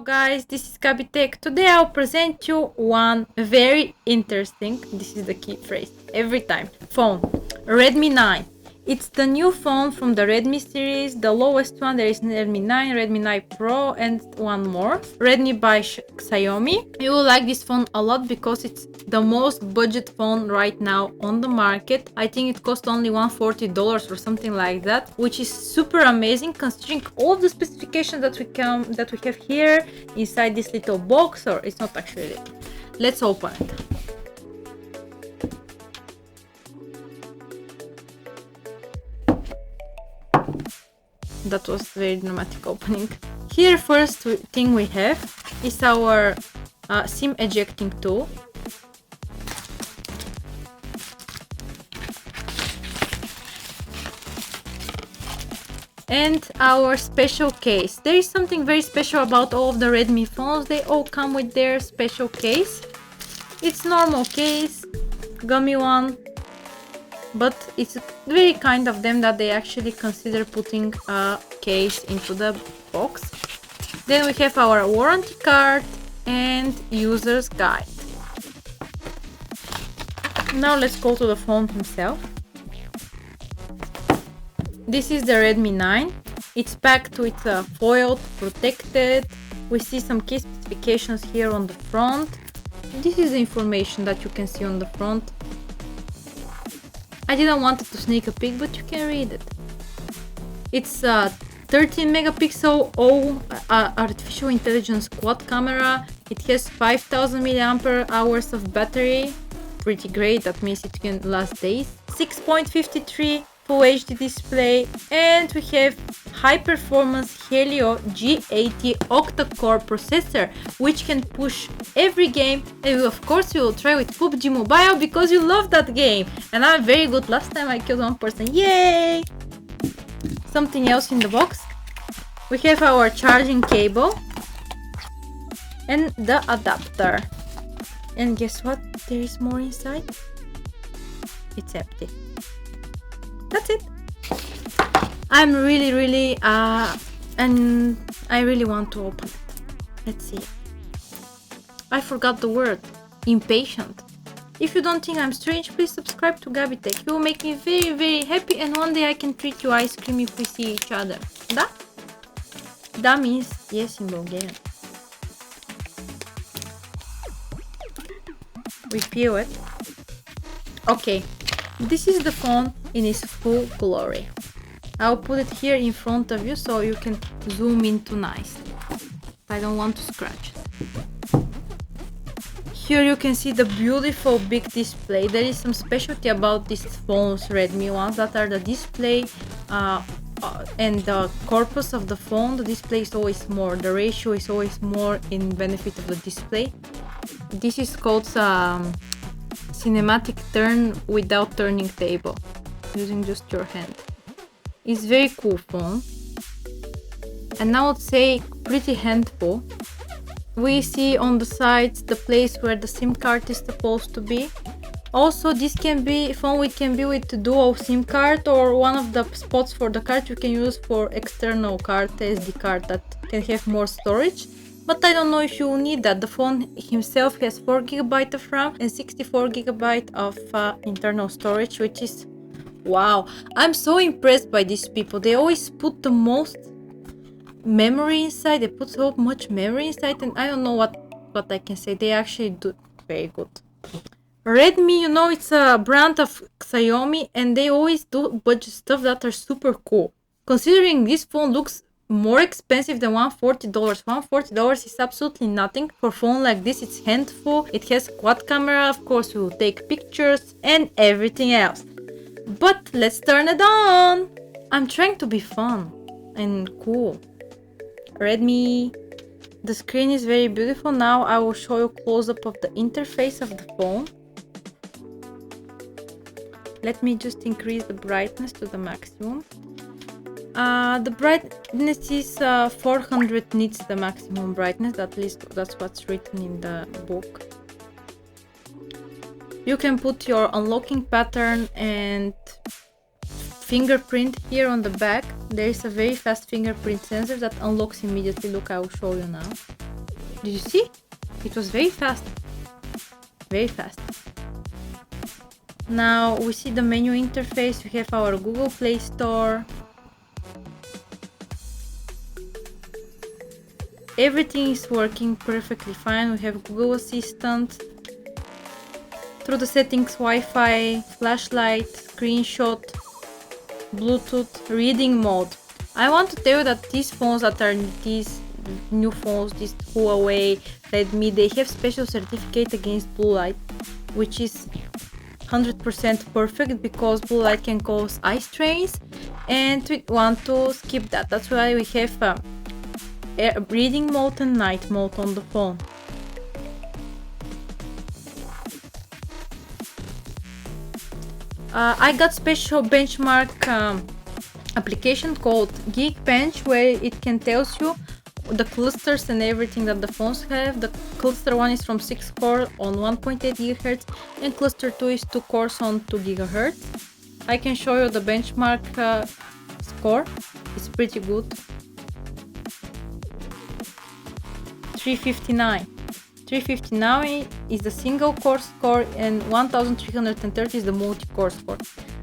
Hello guys, this is Gabby Tech. Today I'll present you one very interesting, this is the key phrase, every time, phone. Redmi 9. It's the new phone from the Redmi series, the lowest one. There is Redmi 9, Redmi 9 Pro and one more. Redmi by Xiaomi. You will like this phone a lot because it's the most budget phone right now on the market. I think it cost only $140 or something like that, which is super amazing considering all the specifications that we have here inside this little box, or it's not actually. Let's open it. That was very dramatic opening. Here, first thing we have is our SIM ejecting tool. And our special case. There is something very special about all of the Redmi phones. They all come with their special case. It's normal case, gummy one, but it's very kind of them that they actually consider putting a case into the box. Then we have our warranty card and user's guide. Now let's go to the phone himself. This is the Redmi 9. It's packed with foil, protected. We see some key specifications here on the front. This is the information that you can see on the front. I didn't want it to sneak a peek, but you can read it. It's a 13 megapixel artificial intelligence quad camera. It has 5000 mAh of battery. Pretty great, that means it can last days. 6.53 Full HD display, and we have high performance Helio G80 Octa core processor, which can push every game, and of course we will try with PUBG Mobile because you love that game and I'm very good. Last time I killed one person, yay! Something else in the box. We have our charging cable and the adapter, and guess what, there is more inside. It's empty. That's it. I'm really and I really want to open it. Let's see. I forgot the word. Impatient. If you don't think I'm strange, please subscribe to Gabby Tech. You will make me very happy, and one day I can treat you ice cream if we see each other. Da? Da means yes in Bulgarian. We peel it. Okay. This is the phone in its full glory. I'll put it here in front of you so you can zoom into nicely. I don't want to scratch it. Here you can see the beautiful big display. There is some specialty about these phones, Redmi ones, that are the display and the corpus of the phone. The display is always more, the ratio is always more in benefit of the display. This is called cinematic turn without turning table, using just your hand. It's very cool phone, and I would say pretty handful. We see on the sides the place where the SIM card is supposed to be. Also, this can be phone can be with dual SIM card, or one of the spots for the card you can use for external card, SD card that can have more storage. But I don't know if you will need that. The phone himself has 4GB of RAM and 64GB of internal storage, which is wow. I'm so impressed by these people. They always put the most memory inside. They put so much memory inside, and I don't know what I can say. They actually do very good. Redmi, you know, it's a brand of Xiaomi, and they always do budget stuff that are super cool. Considering this phone looks more expensive than $140. $140 is absolutely nothing for a phone like this. It's handful. It has quad camera, of course we will take pictures and everything else. But let's turn it on. I'm trying to be fun and cool. Redmi. The screen is very beautiful. Now I will show you a close-up of the interface of the phone. Let me just increase the brightness to the maximum. The brightness is 400 nits, the maximum brightness. At least that's what's written in the book. You can put your unlocking pattern and fingerprint here on the back. There is a very fast fingerprint sensor that unlocks immediately. Look, I will show you now. Did you see? It was very fast. Very fast. Now we see the menu interface. We have our Google Play Store. Everything is working perfectly fine. We have Google Assistant. Through the settings, Wi-Fi, flashlight, screenshot, Bluetooth, reading mode. I want to tell you that these phones that are these new phones, this Huawei, Redmi, they have special certificate against blue light, which is 100% perfect because blue light can cause eye strains, and we want to skip that. That's why we have reading mode and night mode on the phone. I got special benchmark application called Geekbench, where it can tells you the clusters and everything that the phones have. The cluster 1 is from 6 core on 1.8 GHz and cluster 2 is 2 cores on 2 GHz. I can show you the benchmark score. It's pretty good. 359. 359 is the single core score and 1330 is the multi-core score.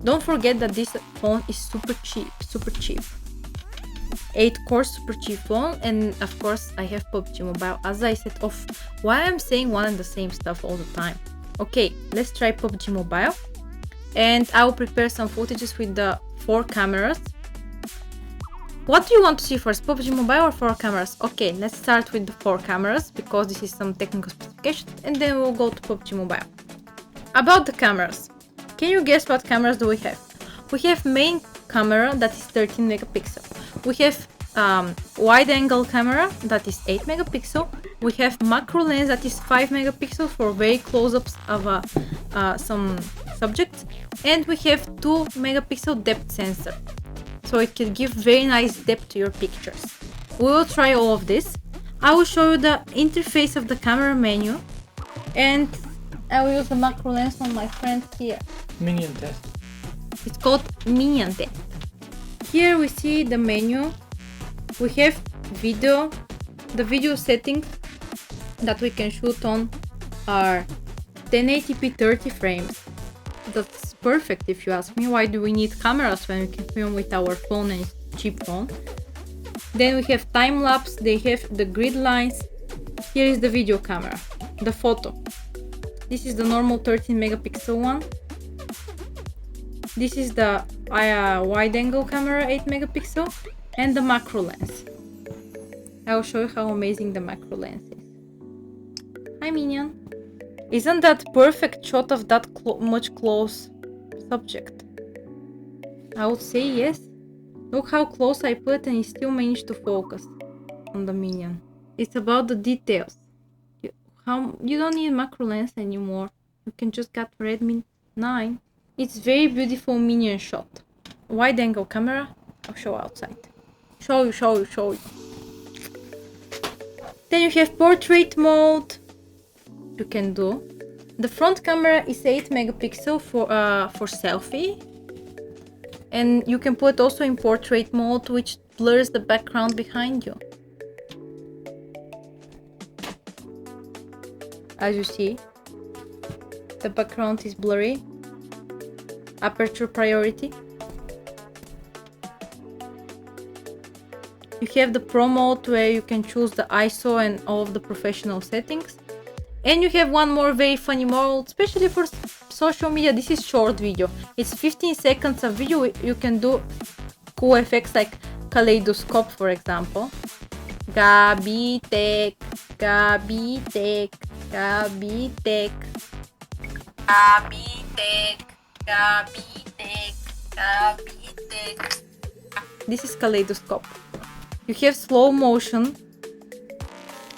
Don't forget that this phone is super cheap. 8 core super cheap phone, and of course I have PUBG Mobile. As I said, why I'm saying one and the same stuff all the time. Okay, let's try PUBG Mobile, and I will prepare some footages with the 4 cameras. What do you want to see first, PUBG Mobile or 4 cameras? Okay, let's start with the 4 cameras because this is some technical specifications, and then we'll go to PUBG Mobile. About the cameras, can you guess what cameras do we have? We have main camera that is 13 megapixel. We have wide angle camera that is 8 megapixel. We have macro lens that is 5 megapixels for very close-ups of some subjects, and we have 2 megapixel depth sensor, so it can give very nice depth to your pictures. We will try all of this. I will show you the interface of the camera menu, and I will use the macro lens on my friend here. Minion test. It's called Minion test. Here we see the menu. We have video. The video settings that we can shoot on are 1080p 30 frames. That's perfect if you ask me. Why do we need cameras when we can film with our phone and it's a cheap phone? Then we have time lapse. They have the grid lines. Here is the video camera, the photo. This is the normal 13 megapixel one. This is the wide angle camera 8 megapixel and the macro lens. I will show you how amazing the macro lens is. Hi Minion. Isn't that perfect shot of that much close subject? I would say yes. Look how close I put and it still managed to focus on the Minion. It's about the details. You don't need macro lens anymore. You can just get Redmi 9. It's very beautiful Minion shot. Wide angle camera. I'll show outside. Show you. Then you have portrait mode. You can do. The front camera is 8 megapixel for selfie. And you can put also in portrait mode, which blurs the background behind you. As you see, the background is blurry. Aperture priority. You have the Pro mode where you can choose the ISO and all of the professional settings. And you have one more very funny mode, especially for social media. This is short video. It's 15 seconds of video. You can do cool effects like kaleidoscope, for example. Gabby Tech, Gabby Tech, Gabby Tech, Gabby Tech, Gabby Tech, Gabby Tech. This is kaleidoscope. You have slow motion.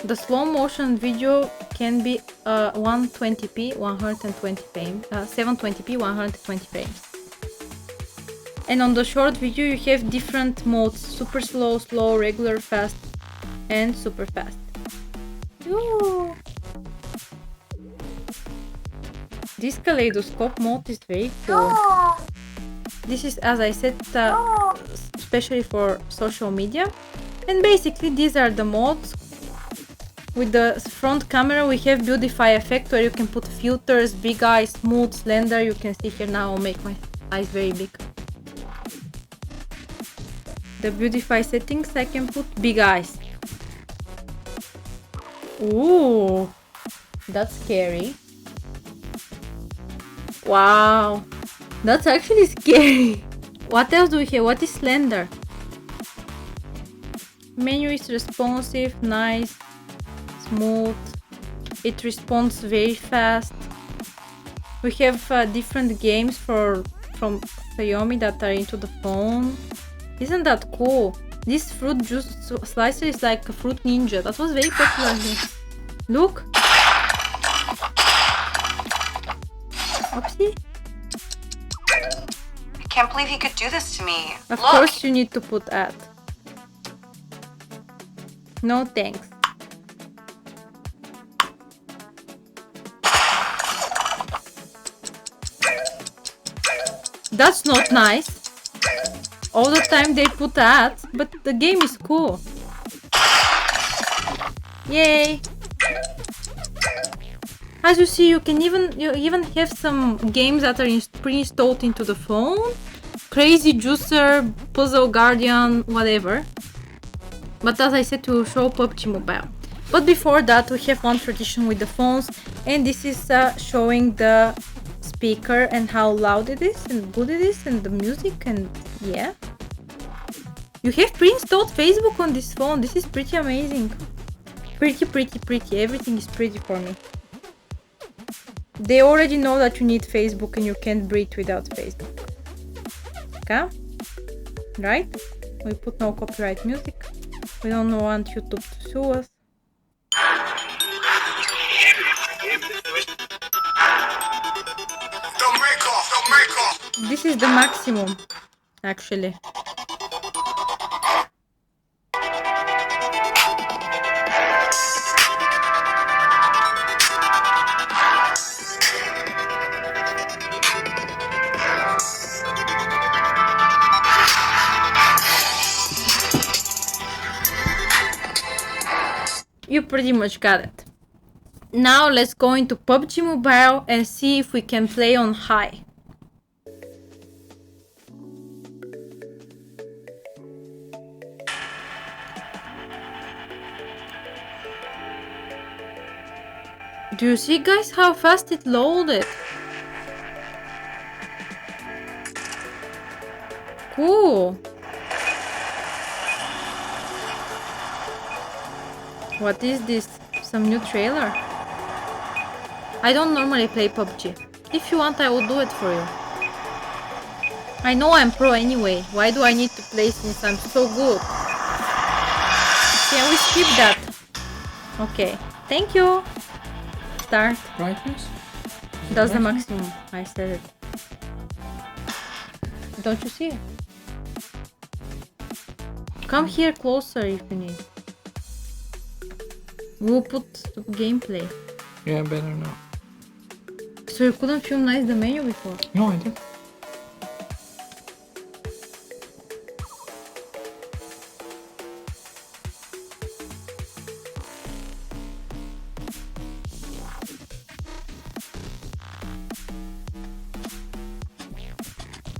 The slow motion video can be 120p, 120 frames, 720p, 120 frames. And on the short video you have different modes: super slow, slow, regular, fast, and super fast. Ooh. This kaleidoscope mode is very cool. This is, as I said, especially for social media. And basically these are the modes. With the front camera we have beautify effect where you can put filters, big eyes, smooth, slender. You can see here now I'll make my eyes very big. The beautify settings I can put big eyes. Ooh, that's scary. Wow, that's actually scary. What else do we have? What is slender? Menu is responsive, nice, smooth. It responds very fast. We have different games from Xiaomi that are into the phone. Isn't that cool? This fruit juice slicer is like a fruit ninja. That was very popular here. Look. Oopsie. I can't believe he could do this to me. Of Look. course you need to put at. No thanks. That's not nice. All the time they put ads, but the game is cool. Yay! As you see, you even have some games that are pre-installed into the phone. Crazy Juicer, Puzzle Guardian, whatever. But as I said, we will show PUBG Mobile. But before that, we have one tradition with the phones, and this is showing the speaker and how loud it is and good it is and the music, and yeah. You have pre-installed Facebook on this phone. This is pretty amazing. Pretty. Everything is pretty for me. They already know that you need Facebook and you can't breathe without Facebook. Okay? Right? We put no copyright music. We don't want YouTube to sue us. This is the maximum, actually. You pretty much got it. Now let's go into PUBG Mobile and see if we can play on high. Do you see, guys, how fast it loaded? Cool. What is this? Some new trailer? I don't normally play PUBG. If you want, I will do it for you. I know I'm pro anyway. Why do I need to play since I'm so good? Can we skip that? Okay. Thank you. Start. Brightness? That's the maximum. I said it. Don't you see it? Come here closer if you need. We'll put gameplay. Yeah, better now. So you couldn't film nice the menu before? No, I did.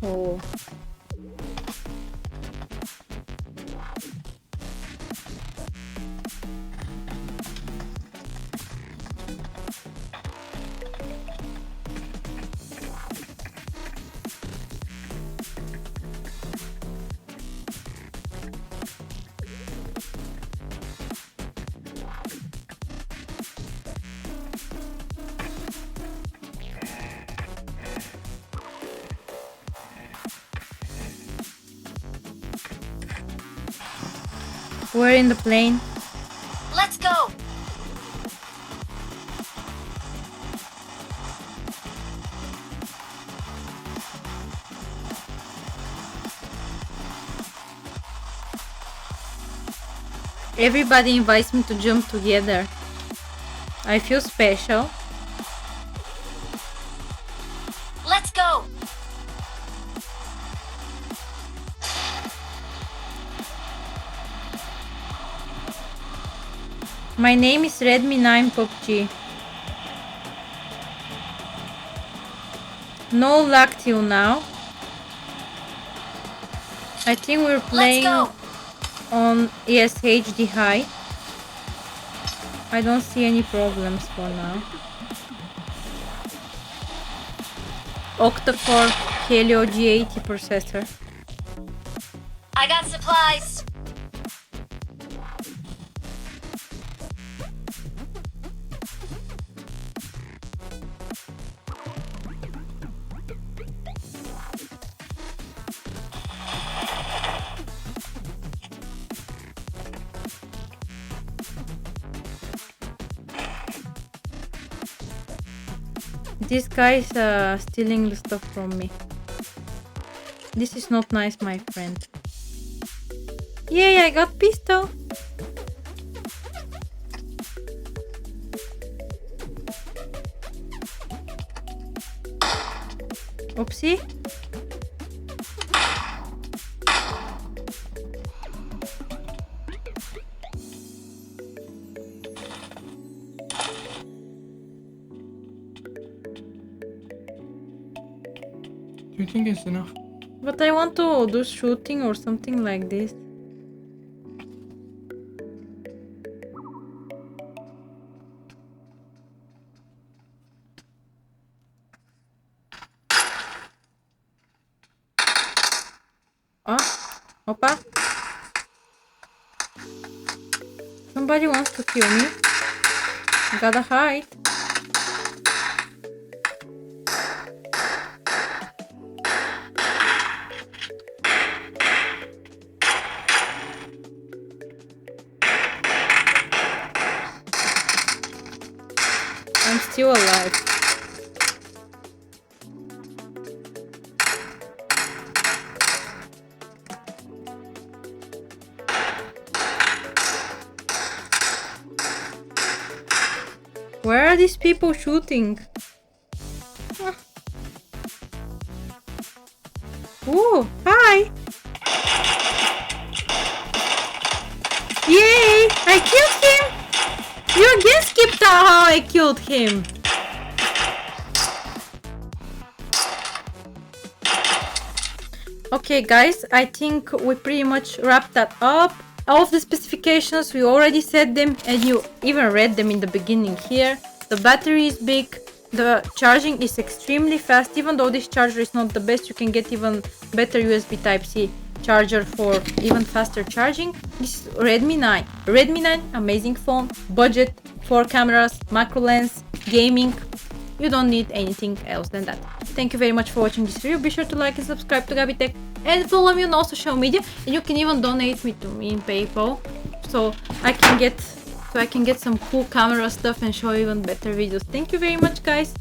Oh. We're in the plane. Let's go! Everybody invites me to jump together. I feel special. Let's go! My name is Redmi 9 PUBG. No luck till now. I think we're playing on HD high. I don't see any problems for now. Octa core Helio G80 processor. I got supplies. This guy is stealing the stuff from me. This is not nice, my friend. Yay, I got pistol. Oopsie. Do you think it's enough? But I want to do shooting or something like this. Ah, opa. Somebody wants to kill me. Gotta hide. I'm still alive. Where are these people shooting? Ah. Ooh, hi! Yay! I killed him! You again skipped out how I killed him! Okay guys, I think we pretty much wrapped that up. All of the specifications, we already said them and you even read them in the beginning here. The battery is big, the charging is extremely fast. Even though this charger is not the best, you can get even better USB Type-C charger for even faster charging. This is Redmi 9. Redmi 9, amazing phone, budget, 4 cameras, macro lens, gaming. You don't need anything else than that. Thank you very much for watching this video. Be sure to like and subscribe to Gabby Tech and follow me on all social media. And you can even donate me to me in PayPal, so I can get some cool camera stuff and show even better videos. Thank you very much, guys.